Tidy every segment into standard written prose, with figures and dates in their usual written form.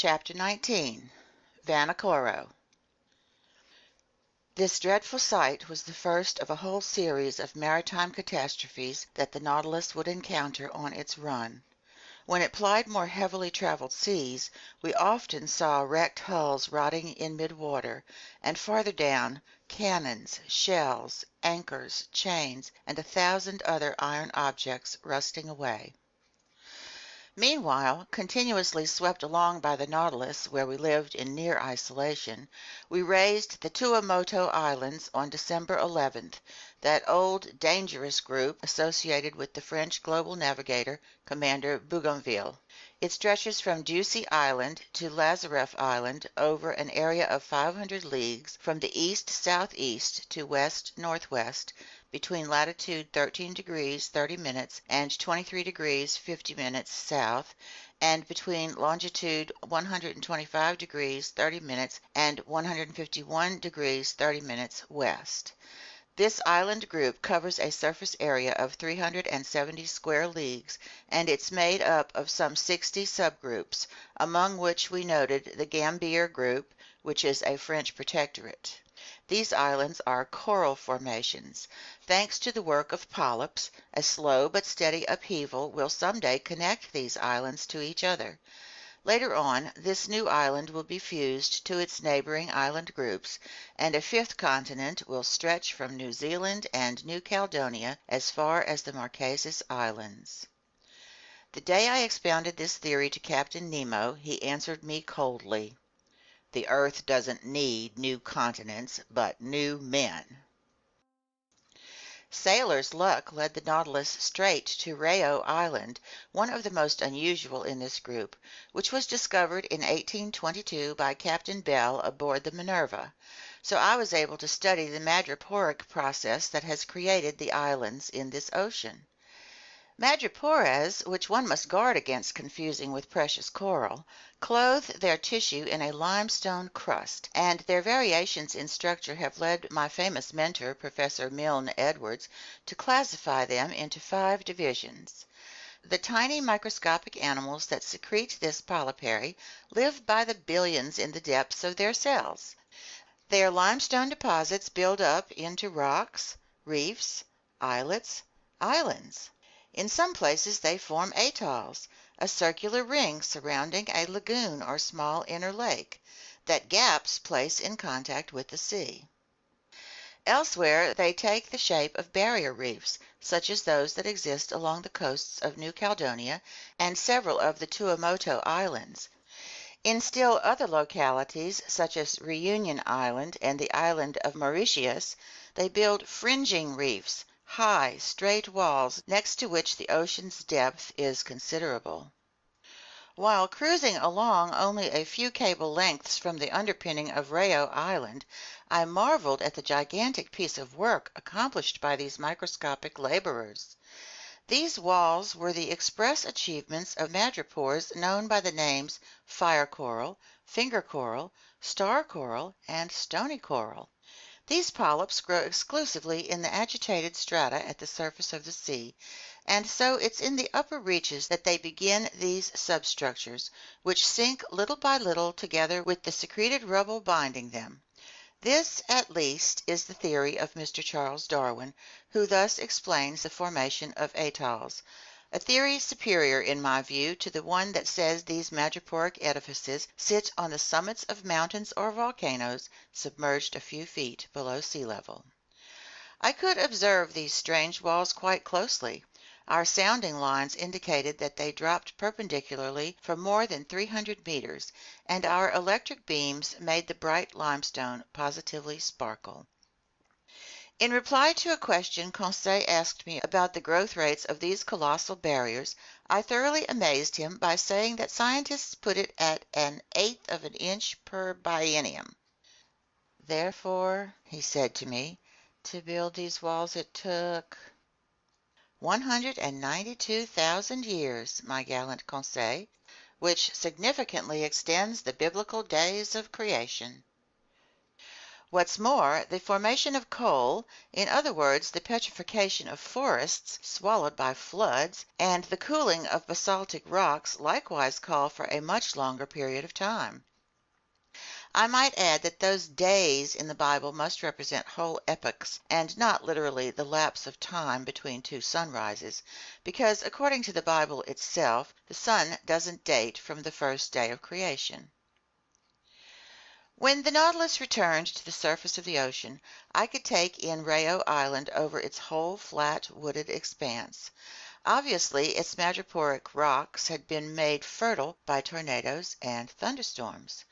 Chapter 19. Vanikoro. This dreadful sight was the first of a whole series of maritime catastrophes that the Nautilus would encounter on its run. When it plied more heavily traveled seas, we often saw wrecked hulls rotting in mid-water, and farther down, cannons, shells, anchors, chains, and 1,000 other iron objects rusting away. Meanwhile, continuously swept along by the Nautilus, where we lived in near isolation, we raised the Tuamotu Islands on December 11th, that old, dangerous group associated with the French global navigator, Commander Bougainville. It stretches from Ducie Island to Lazareff Island over an area of 500 leagues from the east-southeast to west-northwest, between latitude 13 degrees 30 minutes and 23 degrees 50 minutes south, and between longitude 125 degrees 30 minutes and 151 degrees 30 minutes west. This island group covers a surface area of 370 square leagues, and it's made up of some 60 subgroups, among which we noted the Gambier group, which is a French protectorate. These islands are coral formations. Thanks to the work of polyps, a slow but steady upheaval will someday connect these islands to each other. Later on, this new island will be fused to its neighboring island groups, and a fifth continent will stretch from New Zealand and New Caledonia as far as the Marquesas Islands. The day I expounded this theory to Captain Nemo, he answered me coldly, "The Earth doesn't need new continents, but new men." Sailor's luck led the Nautilus straight to Reao Island, one of the most unusual in this group, which was discovered in 1822 by Captain Bell aboard the Minerva. So I was able to study the madreporic process that has created the islands in this ocean. Madrepores, which one must guard against confusing with precious coral, clothe their tissue in a limestone crust, and their variations in structure have led my famous mentor, Professor Milne Edwards, to classify them into 5 divisions. The tiny microscopic animals that secrete this polypary live by the billions in the depths of their cells. Their limestone deposits build up into rocks, reefs, islets, islands. In some places they form atolls, a circular ring surrounding a lagoon or small inner lake, that gaps place in contact with the sea. Elsewhere they take the shape of barrier reefs, such as those that exist along the coasts of New Caledonia and several of the Tuamotu Islands. In still other localities, such as Reunion Island and the island of Mauritius, they build fringing reefs, high, straight walls next to which the ocean's depth is considerable. While cruising along only a few cable lengths from the underpinning of Reao Island, I marveled at the gigantic piece of work accomplished by these microscopic laborers. These walls were the express achievements of madrepores known by the names fire coral, finger coral, star coral, and stony coral. These polyps grow exclusively in the agitated strata at the surface of the sea, and so it's in the upper reaches that they begin these substructures, which sink little by little together with the secreted rubble binding them. This, at least, is the theory of Mr. Charles Darwin, who thus explains the formation of atolls, a theory superior, in my view, to the one that says these madreporic edifices sit on the summits of mountains or volcanoes submerged a few feet below sea level. I could observe these strange walls quite closely. Our sounding lines indicated that they dropped perpendicularly for more than 300 meters, and our electric beams made the bright limestone positively sparkle. In reply to a question Conseil asked me about the growth rates of these colossal barriers, I thoroughly amazed him by saying that scientists put it at 1/8 of an inch per biennium. Therefore, he said to me, to build these walls it took 192,000 years, my gallant Conseil, which significantly extends the biblical days of creation. What's more, the formation of coal, in other words, the petrification of forests swallowed by floods, and the cooling of basaltic rocks likewise call for a much longer period of time. I might add that those days in the Bible must represent whole epochs, and not literally the lapse of time between two sunrises, because according to the Bible itself, the sun doesn't date from the first day of creation. When the Nautilus returned to the surface of the ocean, I could take in Rayo Island over its whole flat, wooded expanse. Obviously, its madreporic rocks had been made fertile by tornadoes and thunderstorms.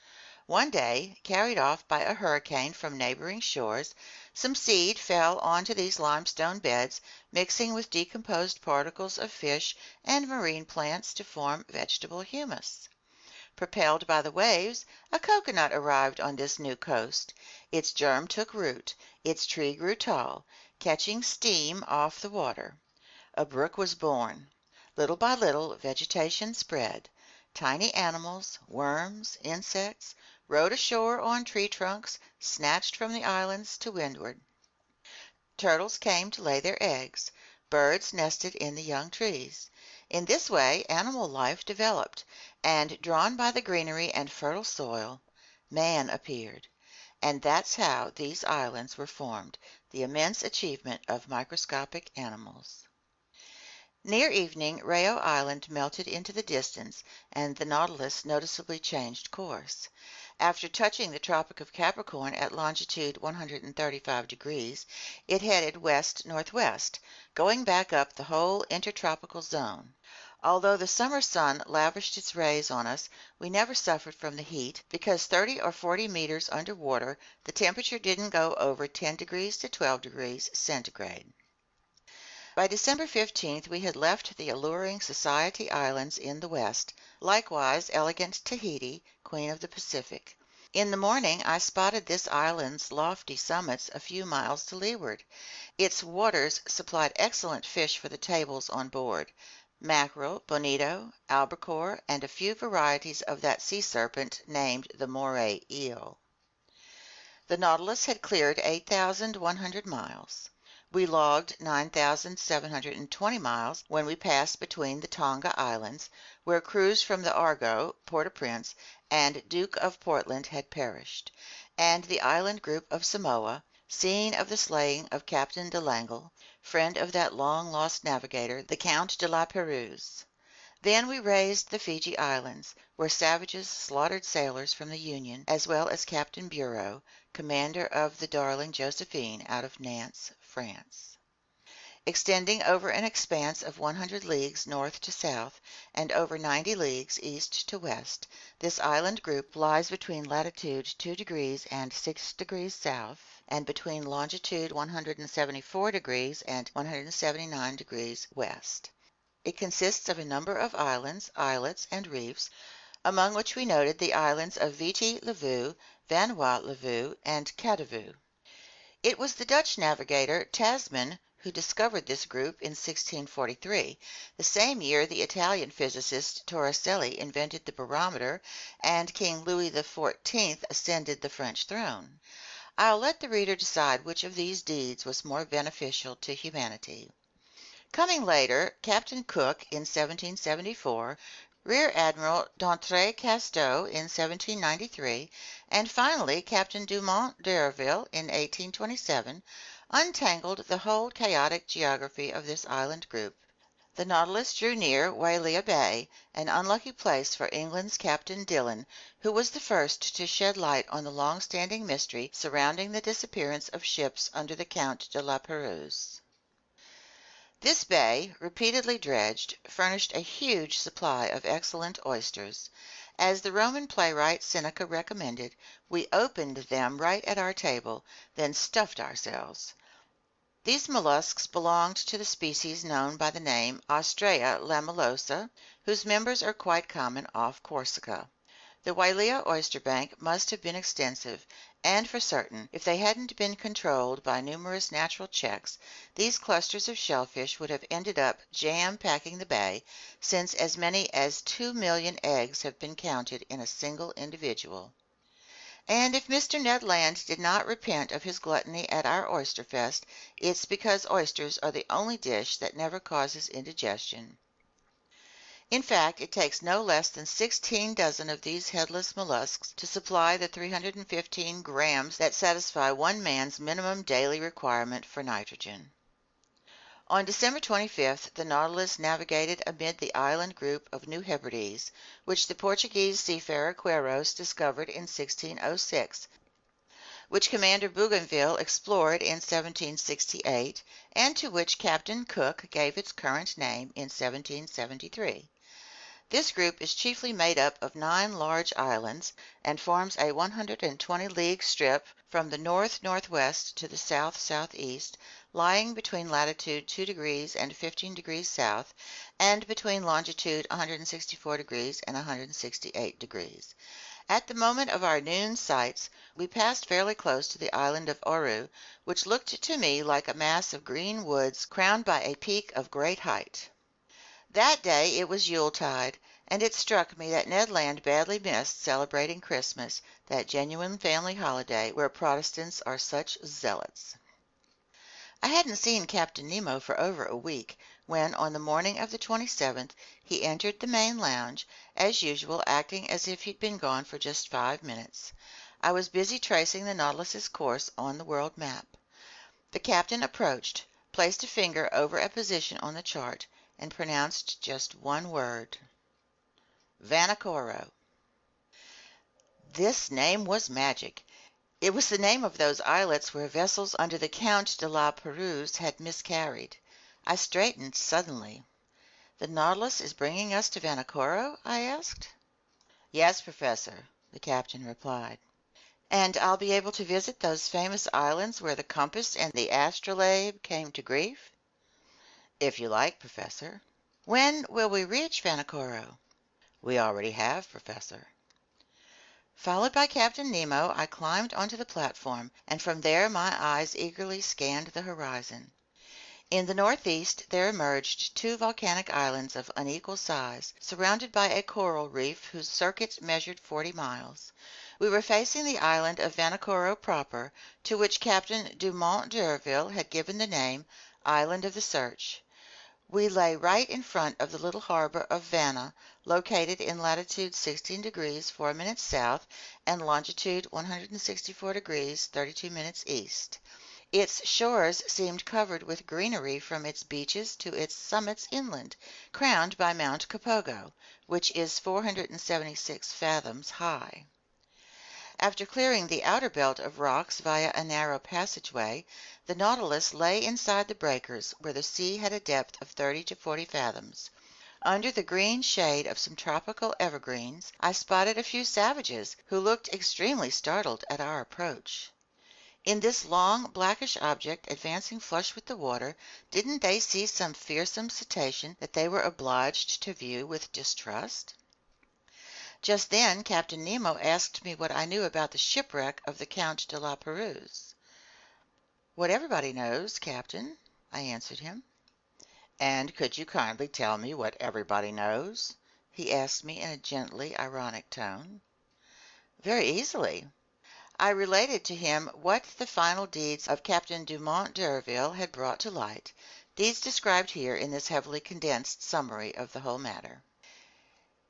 One day, carried off by a hurricane from neighboring shores, some seed fell onto these limestone beds, mixing with decomposed particles of fish and marine plants to form vegetable humus. Propelled by the waves, a coconut arrived on this new coast. Its germ took root, its tree grew tall, catching steam off the water. A brook was born. Little by little, vegetation spread. Tiny animals, worms, insects, rode ashore on tree trunks, snatched from the islands to windward. Turtles came to lay their eggs. Birds nested in the young trees. In this way, animal life developed, and drawn by the greenery and fertile soil, man appeared. And that's how these islands were formed, the immense achievement of microscopic animals. Near evening, Rayo Island melted into the distance, and the Nautilus noticeably changed course. After touching the Tropic of Capricorn at longitude 135 degrees, it headed west-northwest, going back up the whole intertropical zone. Although the summer sun lavished its rays on us, we never suffered from the heat, because 30 or 40 meters under water, the temperature didn't go over 10 degrees to 12 degrees centigrade. By December 15th we had left the alluring Society Islands in the west, likewise elegant Tahiti, Queen of the Pacific. In the morning I spotted this island's lofty summits a few miles to leeward. Its waters supplied excellent fish for the tables on board: mackerel, bonito, albacore, and a few varieties of that sea serpent named the moray eel. The Nautilus had cleared 8,100 miles. We logged 9,720 miles when we passed between the Tonga Islands, where crews from the Argo, Port-au-Prince, and Duke of Portland had perished, and the island group of Samoa, scene of the slaying of Captain de Langle, friend of that long-lost navigator, the Count de la Pérouse. Then we raised the Fiji Islands, where savages slaughtered sailors from the Union, as well as Captain Bureau, commander of the Darling Josephine out of Nantes, France. Extending over an expanse of 100 leagues north to south, and over 90 leagues east to west, this island group lies between latitude 2 degrees and 6 degrees south, and between longitude 174 degrees and 179 degrees west. It consists of a number of islands, islets, and reefs, among which we noted the islands of Viti-Levu, Vanuatu-Levu, and Kadavu. It was the Dutch navigator Tasman who discovered this group in 1643, the same year the Italian physicist Torricelli invented the barometer and King Louis XIV ascended the French throne. I'll let the reader decide which of these deeds was more beneficial to humanity. Coming later, Captain Cook in 1774, Rear Admiral d'Entrecasteaux in 1793, and finally Captain Dumont d'Urville in 1827, untangled the whole chaotic geography of this island group. The Nautilus drew near Wailea Bay, an unlucky place for England's Captain Dillon, who was the first to shed light on the long-standing mystery surrounding the disappearance of ships under the Count de la Pérouse. This bay, repeatedly dredged, furnished a huge supply of excellent oysters. As the Roman playwright Seneca recommended, we opened them right at our table, then stuffed ourselves. These mollusks belonged to the species known by the name Ostrea lamellosa, whose members are quite common off Corsica. The Wailea oyster bank must have been extensive, and for certain, if they hadn't been controlled by numerous natural checks, these clusters of shellfish would have ended up jam-packing the bay, since as many as 2,000,000 eggs have been counted in a single individual. And if Mr. Ned Land did not repent of his gluttony at our oyster fest, it's because oysters are the only dish that never causes indigestion. In fact, it takes no less than 16 dozen of these headless mollusks to supply the 315 grams that satisfy one man's minimum daily requirement for nitrogen. On December 25th, the Nautilus navigated amid the island group of New Hebrides, which the Portuguese seafarer Quiros discovered in 1606, which Commander Bougainville explored in 1768, and to which Captain Cook gave its current name in 1773. This group is chiefly made up of 9 large islands and forms a 120-league strip from the north-northwest to the south-southeast, lying between latitude 2 degrees and 15 degrees south and between longitude 164 degrees and 168 degrees. At the moment of our noon sights, we passed fairly close to the island of Oru, which looked to me like a mass of green woods crowned by a peak of great height. That day it was Yuletide, and it struck me that Ned Land badly missed celebrating Christmas, that genuine family holiday where Protestants are such zealots. I hadn't seen Captain Nemo for over a week, when on the morning of the 27th he entered the main lounge, as usual acting as if he'd been gone for just 5 minutes. I was busy tracing the Nautilus's course on the world map. The captain approached, placed a finger over a position on the chart, and pronounced just one word: Vanikoro. This name was magic. It was the name of those islets where vessels under the Count de la Pérouse had miscarried. I straightened suddenly. "The Nautilus is bringing us to Vanikoro?" I asked. "Yes, Professor," the captain replied. "And I'll be able to visit those famous islands where the compass and the astrolabe came to grief?" "If you like, Professor." "When will we reach Vanikoro?" "We already have, Professor." Followed by Captain Nemo, I climbed onto the platform, and from there my eyes eagerly scanned the horizon. In the northeast there emerged 2 volcanic islands of unequal size, surrounded by a coral reef whose circuit measured 40 miles. We were facing the island of Vanikoro proper, to which Captain Dumont d'Urville had given the name Island of the Search. We lay right in front of the little harbor of Vanna, located in latitude 16 degrees 4 minutes south and longitude 164 degrees 32 minutes east. Its shores seemed covered with greenery from its beaches to its summits inland, crowned by Mount Kapogo, which is 476 fathoms high. After clearing the outer belt of rocks via a narrow passageway, the Nautilus lay inside the breakers where the sea had a depth of 30 to 40 fathoms. Under the green shade of some tropical evergreens, I spotted a few savages who looked extremely startled at our approach. In this long, blackish object advancing flush with the water, didn't they see some fearsome cetacean that they were obliged to view with distrust? Just then Captain Nemo asked me what I knew about the shipwreck of the Count de la Pérouse. "What everybody knows, Captain," I answered him. "And could you kindly tell me what everybody knows?" he asked me in a gently ironic tone. "Very easily." I related to him what the final deeds of Captain Dumont d'Urville had brought to light, deeds described here in this heavily condensed summary of the whole matter.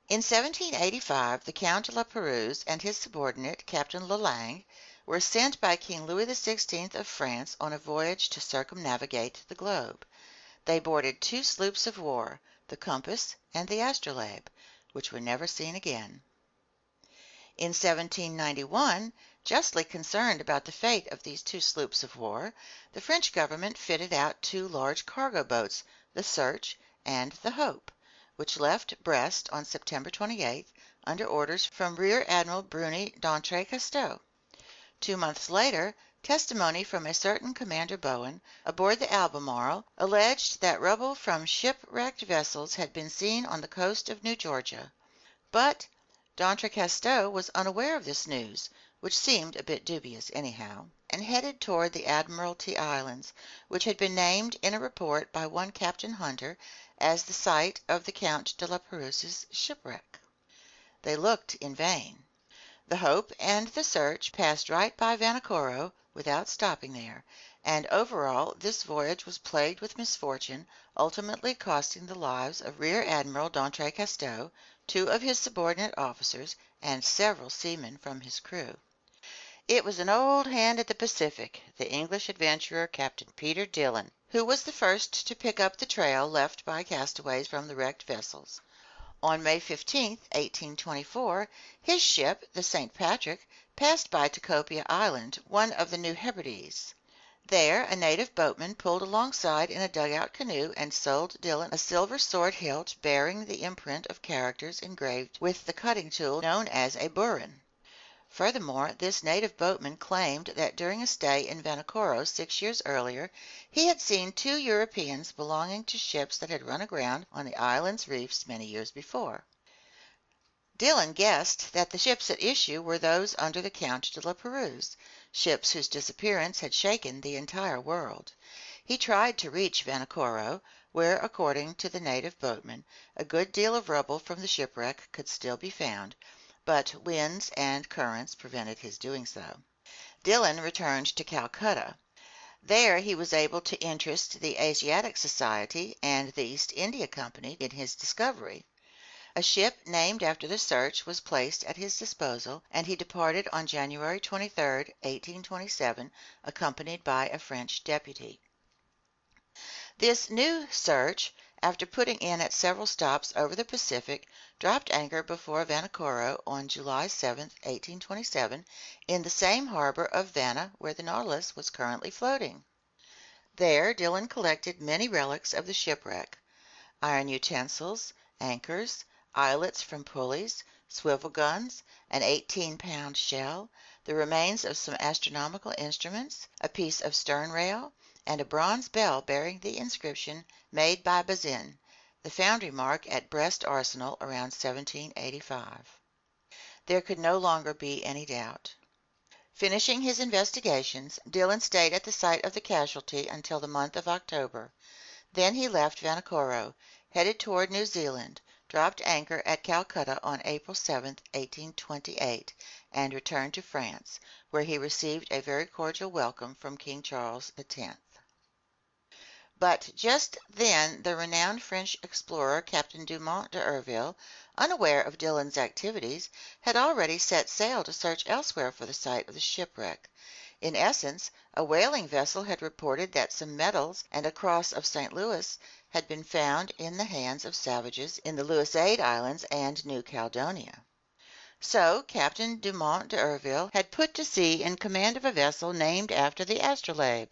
In 1785 the Count de la Pérouse and his subordinate, Captain Lalande, were sent by King Louis XVI of France on a voyage to circumnavigate the globe. They boarded 2 sloops of war, the Compass and the Astrolabe, which were never seen again. In 1791, justly concerned about the fate of these 2 sloops of war, the French government fitted out 2 large cargo boats, the Search and the Hope, which left Brest on September 28th under orders from Rear Admiral Bruni d'Entrecasteaux. 2 months later, testimony from a certain Commander Bowen, aboard the Albemarle, alleged that rubble from shipwrecked vessels had been seen on the coast of New Georgia. But d'Entrecasteaux was unaware of this news, which seemed a bit dubious anyhow, and headed toward the Admiralty Islands, which had been named in a report by one Captain Hunter as the site of the Count de la Pérouse's shipwreck. They looked in vain. The Hope and the Search passed right by Vanikoro without stopping there, and overall this voyage was plagued with misfortune, ultimately costing the lives of Rear Admiral d'Entrecasteaux, two of his subordinate officers, and several seamen from his crew. It was an old hand at the Pacific, the English adventurer Captain Peter Dillon, who was the first to pick up the trail left by castaways from the wrecked vessels. On May 15, 1824, his ship, the St. Patrick, passed by Tikopia Island, one of the New Hebrides. There a native boatman pulled alongside in a dugout canoe and sold Dillon a silver sword hilt bearing the imprint of characters engraved with the cutting tool known as a burin. Furthermore, this native boatman claimed that during a stay in Vanikoro 6 years earlier, he had seen two Europeans belonging to ships that had run aground on the island's reefs many years before. Dillon guessed that the ships at issue were those under the Count de la Pérouse, ships whose disappearance had shaken the entire world. He tried to reach Vanikoro, where, according to the native boatman, a good deal of rubble from the shipwreck could still be found, but winds and currents prevented his doing so. Dillon returned to Calcutta. There he was able to interest the Asiatic Society and the East India Company in his discovery. A ship named after the search was placed at his disposal, and he departed on January 23, 1827, accompanied by a French deputy. This new search, after putting in at several stops over the Pacific, dropped anchor before Vanikoro on July 7, 1827, in the same harbor of Vanna where the Nautilus was currently floating. There Dillon collected many relics of the shipwreck: iron utensils, anchors, eyelets from pulleys, swivel guns, an 18-pound shell, the remains of some astronomical instruments, a piece of stern rail, and a bronze bell bearing the inscription made by Bazin, the foundry mark at Brest Arsenal around 1785. There could no longer be any doubt. Finishing his investigations, Dillon stayed at the site of the casualty until the month of October. Then he left Vanikoro, headed toward New Zealand, dropped anchor at Calcutta on April 7, 1828, and returned to France, where he received a very cordial welcome from King Charles X. But just then the renowned French explorer Captain Dumont d'Urville, unaware of Dillon's activities, had already set sail to search elsewhere for the site of the shipwreck. In essence, a whaling vessel had reported that some medals and a cross of St. Louis had been found in the hands of savages in the Louisade Islands and New Caledonia. So Captain Dumont d'Urville had put to sea in command of a vessel named after the astrolabe.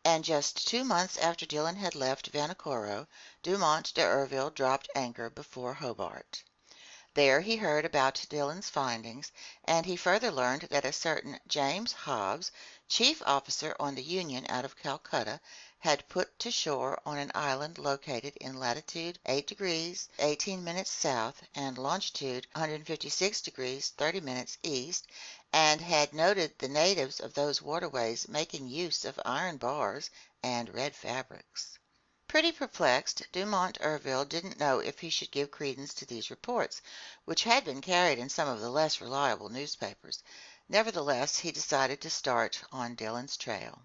And just 2 months after Dillon had left Vanikoro, Dumont d'Urville dropped anchor before Hobart. There he heard about Dillon's findings, and he further learned that a certain James Hobbs, chief officer on the Union out of Calcutta, had put to shore on an island located in latitude 8 degrees 18 minutes south and longitude 156 degrees 30 minutes east, and had noted the natives of those waterways making use of iron bars and red fabrics. Pretty perplexed, Dumont d'Urville didn't know if he should give credence to these reports, which had been carried in some of the less reliable newspapers. Nevertheless, he decided to start on Dillon's trail.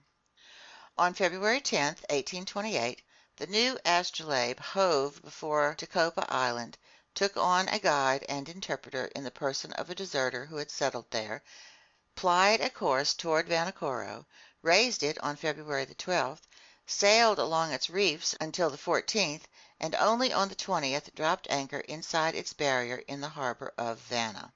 On February 10, 1828, the new astrolabe hove before Tikopia Island, took on a guide and interpreter in the person of a deserter who had settled there, plied a course toward Vanikoro, raised it on February the 12th, sailed along its reefs until the 14th, and only on the 20th dropped anchor inside its barrier in the harbor of Vanna.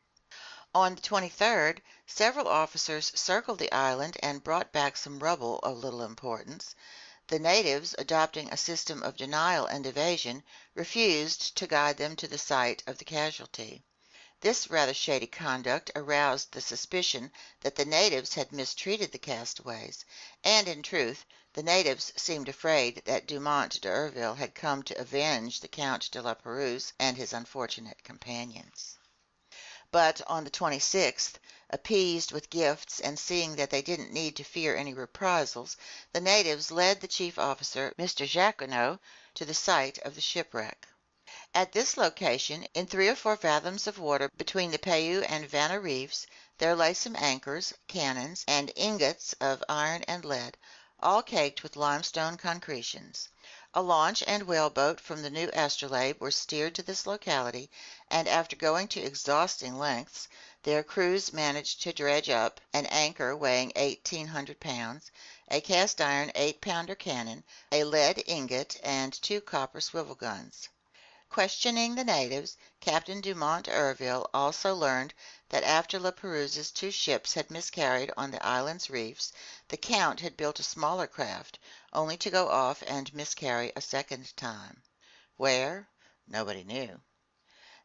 On the 23rd, several officers circled the island and brought back some rubble of little importance. The natives, adopting a system of denial and evasion, refused to guide them to the site of the casualty. This rather shady conduct aroused the suspicion that the natives had mistreated the castaways, and in truth, the natives seemed afraid that Dumont d'Urville had come to avenge the Count de la Pérouse and his unfortunate companions. But on the 26th, appeased with gifts and seeing that they didn't need to fear any reprisals, the natives led the chief officer, Mr. Jacquinot, to the site of the shipwreck. At this location, in 3 or 4 fathoms of water between the Payou and Vanna reefs, there lay some anchors, cannons, and ingots of iron and lead, all caked with limestone concretions. A launch and whaleboat from the new astrolabe were steered to this locality, and after going to exhausting lengths, their crews managed to dredge up an anchor weighing 1,800 pounds, a cast iron 8-pounder cannon, a lead ingot, and 2 copper swivel guns. Questioning the natives, Captain Dumont d'Urville also learned that after La Pérouse's 2 ships had miscarried on the island's reefs, the Count had built a smaller craft, only to go off and miscarry a second time. Where? Nobody knew.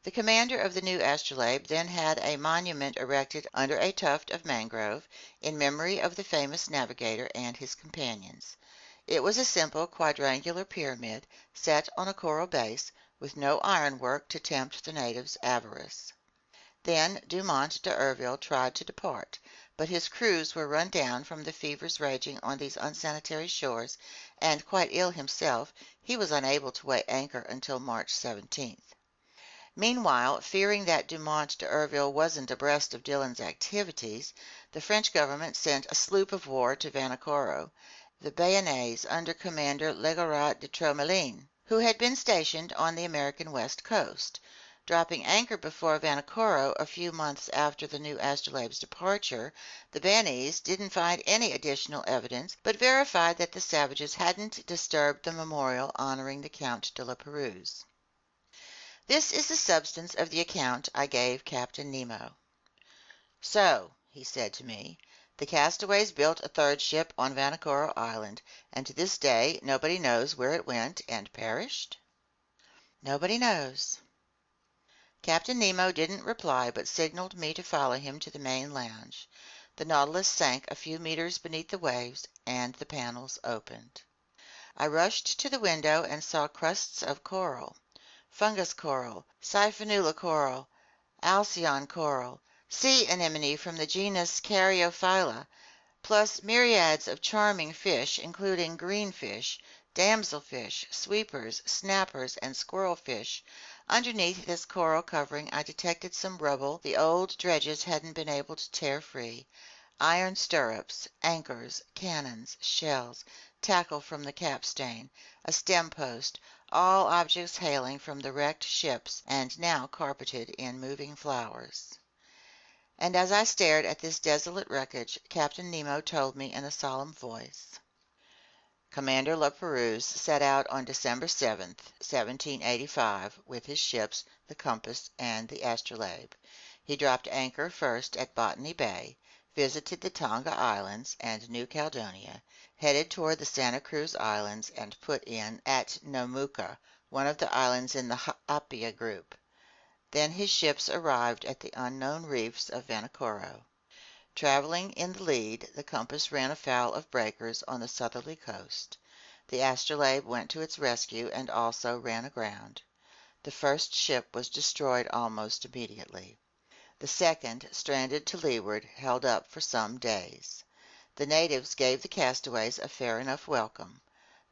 The commander of the new astrolabe then had a monument erected under a tuft of mangrove, in memory of the famous navigator and his companions. It was a simple quadrangular pyramid, set on a coral base, with no ironwork to tempt the natives' avarice. Then Dumont d'Urville tried to depart, but his crews were run down from the fevers raging on these unsanitary shores, and, quite ill himself, he was unable to weigh anchor until March 17th. Meanwhile, fearing that Dumont d'Urville wasn't abreast of Dillon's activities, the French government sent a sloop of war to Vanikoro, the Bayonnaise, under Commander Legourat de Tromelin, who had been stationed on the American west coast. Dropping anchor before Vanikoro a few months after the new astrolabe's departure, the Bayonnaise didn't find any additional evidence, but verified that the savages hadn't disturbed the memorial honoring the Count de la Pérouse. This is the substance of the account I gave Captain Nemo. "So," he said to me, "the castaways built a 3rd ship on Vanikoro Island, and to this day nobody knows where it went and perished?" "Nobody knows." Captain Nemo didn't reply, but signaled me to follow him to the main lounge. The Nautilus sank a few meters beneath the waves, and the panels opened. I rushed to the window and saw crusts of coral. Fungus coral, Siphonula coral, Alcyon coral, sea anemone from the genus Caryophylla, plus myriads of charming fish, including greenfish, damselfish, sweepers, snappers, and squirrelfish. Underneath this coral covering I detected some rubble the old dredges hadn't been able to tear free: iron stirrups, anchors, cannons, shells, tackle from the capstan, a stem post, all objects hailing from the wrecked ships and now carpeted in moving flowers. And as I stared at this desolate wreckage, Captain Nemo told me in a solemn voice: "Commander La Pérouse set out on December 7th, 1785, with his ships, the Compass and the Astrolabe. He dropped anchor first at Botany Bay, visited the Tonga Islands and New Caledonia, headed toward the Santa Cruz Islands, and put in at Nomuka, one of the islands in the Apia group. Then his ships arrived at the unknown reefs of Vanikoro. Traveling in the lead, the Compass ran afoul of breakers on the southerly coast. The Astrolabe went to its rescue and also ran aground. The first ship was destroyed almost immediately. The second, stranded to leeward, held up for some days. The natives gave the castaways a fair enough welcome.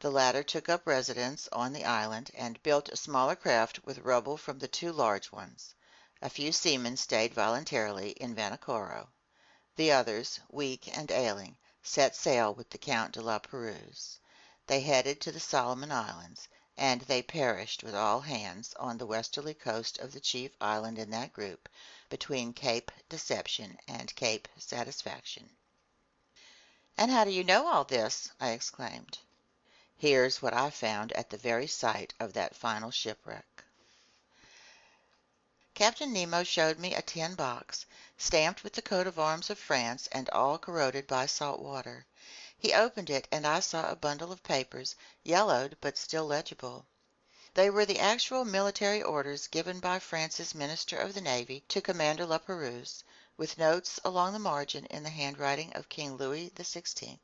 The latter took up residence on the island and built a smaller craft with rubble from the 2 large ones. A few seamen stayed voluntarily in Vanikoro. The others, weak and ailing, set sail with the Count de la Pérouse. They headed to the Solomon Islands, and they perished with all hands on the westerly coast of the chief island in that group, between Cape Deception and Cape Satisfaction." "And how do you know all this?" I exclaimed. "Here's what I found at the very site of that final shipwreck." Captain Nemo showed me a tin box, stamped with the coat of arms of France and all corroded by salt water. He opened it, and I saw a bundle of papers, yellowed but still legible. They were the actual military orders given by France's Minister of the Navy to Commander La Pérouse, with notes along the margin in the handwriting of King Louis XVI.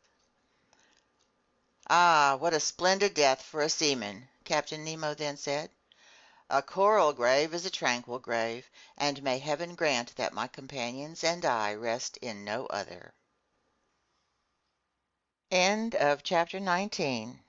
"Ah, what a splendid death for a seaman!" Captain Nemo then said. "A coral grave is a tranquil grave, and may Heaven grant that my companions and I rest in no other." End of Chapter 19.